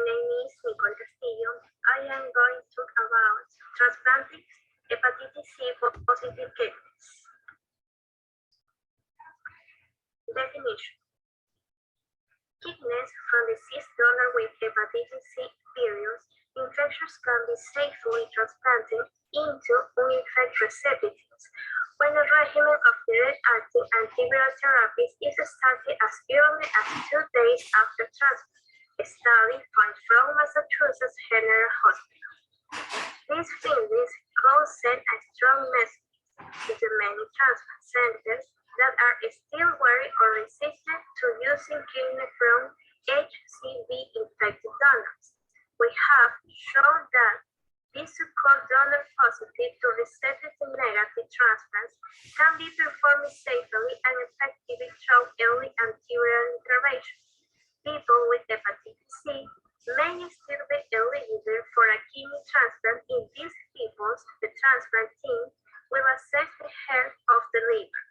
name is Nicole Castillo. I am going to talk about transplanting hepatitis C positive kidneys. Definition. Kidneys from deceased donor with hepatitis C virus infections can be safely transplanted into uninfected recipients when a regimen of direct-acting antiviral therapies is started as early as 2 days after transplant. A study from Massachusetts General Hospital. These findings could send a strong message to the many transplant centers that are still wary or resistant to using kidney from HCV-infected donors. We have shown that these so-called donor-positive to receptor-negative transplants can be performed safely and effectively through early antiviral intervention. People with hepatitis C may still be eligible for a kidney transplant. In these people, the transplant team will assess the health of the liver.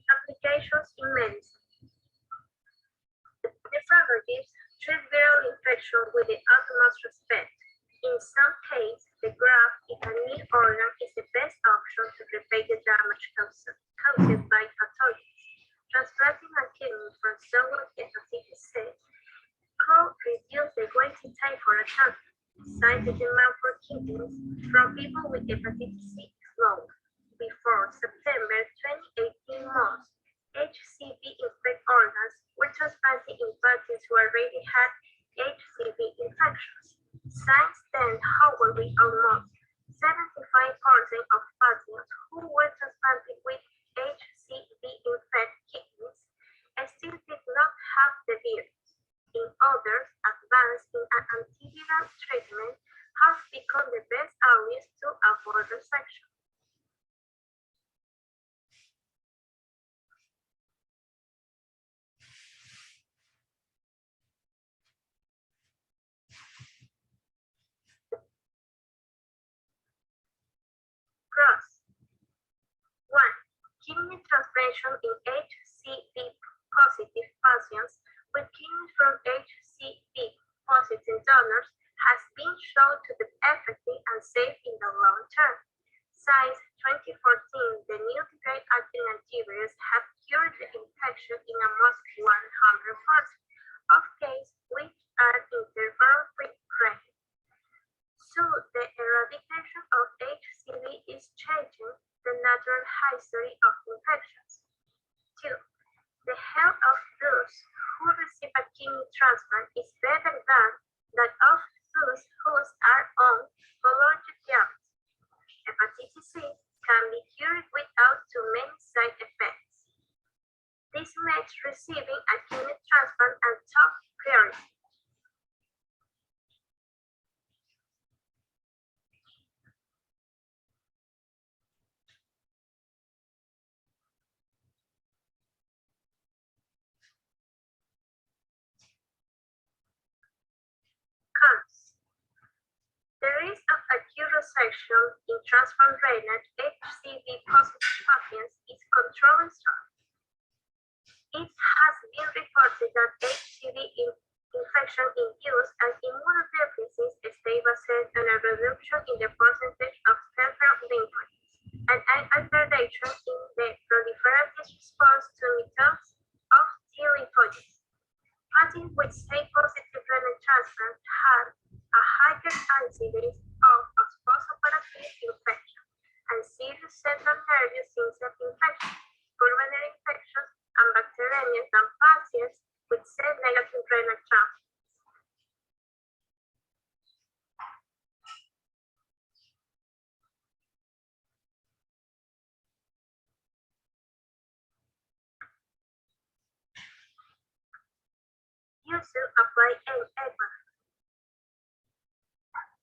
Applications in medicine. Nephrologists treat viral infection with the utmost respect. In some cases, the graft, if a new organ, is the best option to repair the damage caused by pathogens. Transplanting a kidney from someone with hepatitis C could reduce the waiting time for a transplant. Since the demand for kidneys from people with hepatitis C is low. Before September 2018, most HCV-infected organs were transplanted in patients who already had HCV infections. Since then, however, almost 75% of patients who were transplanted with HCV-infected kidneys still did not have the virus. In others, advanced in an antiviral treatment have become the best allies to avoid resection. Pros. 1. Kidney transplantation in HCV-positive patients with kidneys from HCV-positive donors has been shown to be effective and safe in the long term. Since 2014, the new direct-acting antivirals have cured the infection in almost 100% of cases which are interval-free rate. So the eradication of HCV is changing the natural history of infections. 2. The health of those who receive a kidney transplant is better than that of those who are on voluntary. Hepatitis C can be cured without too many side effects. This makes receiving a kidney transplant a top priority. Cons. The risk of acute resection in transplant-renal HCV-positive patients is controlled strong. It has been reported that HCV infection-induced and immunodeficiencies stabilize on a reduction in the percentage of central lymphocytes and an alternation in the proliferative response to methods of T lymphocytes. Patients with C-positive renal transplant have a higher incidence of post-operative infection and serious central nervous system infection, pulmonary infections, and bacteremia than patients with C-negative renal transplant. User apply and Ecuador.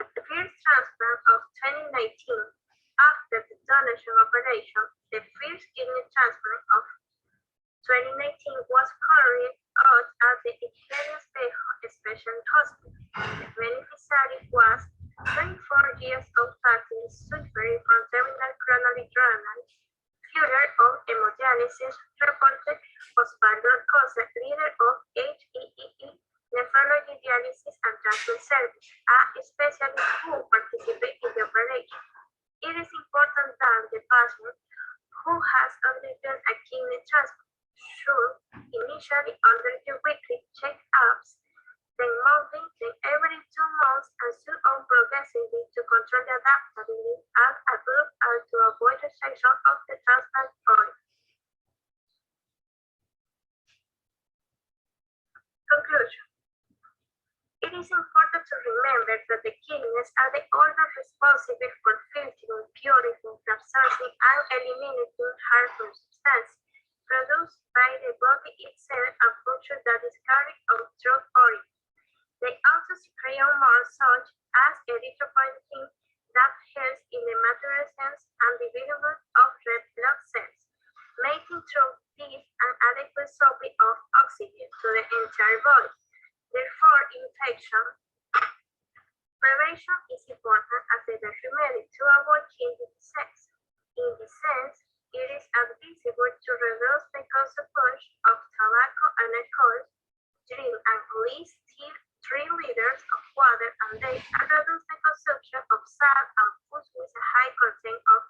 The first transplant of 2019, after the donation operation, the first kidney transplant of 2019 was carried out at the Ingenio Special Hospital. The beneficiary was 24 years old patient suffering from terminal coronary failure of hemodialysis, reported postpartum cause, leader of HEEE, nephrology dialysis and transplant service, a specialist who participated in the operation. It is important that the patient who has undergone a kidney transplant should initially undergo weekly check-ups, then monthly, then every 2 months, and so on progressively to control the adaptability and above and to avoid rejection of the transplant oil. Conclusion. It is important to remember that the kidneys are the organ responsible for filtering, purifying, absorbing, and eliminating harmful substances produced by the body itself and function that is carried out through origin. They also secrete hormones such as erythropoietin that helps in the maturation and development of red blood cells, making through this an adequate supply of oxygen to the entire body. Therefore, infection prevention is important as a remedy to avoid kidney disease. In this sense, it is advisable to reduce the consumption of tobacco and alcohol, drink at least 3 liters of water a day, and reduce the consumption of salt and foods with a high content of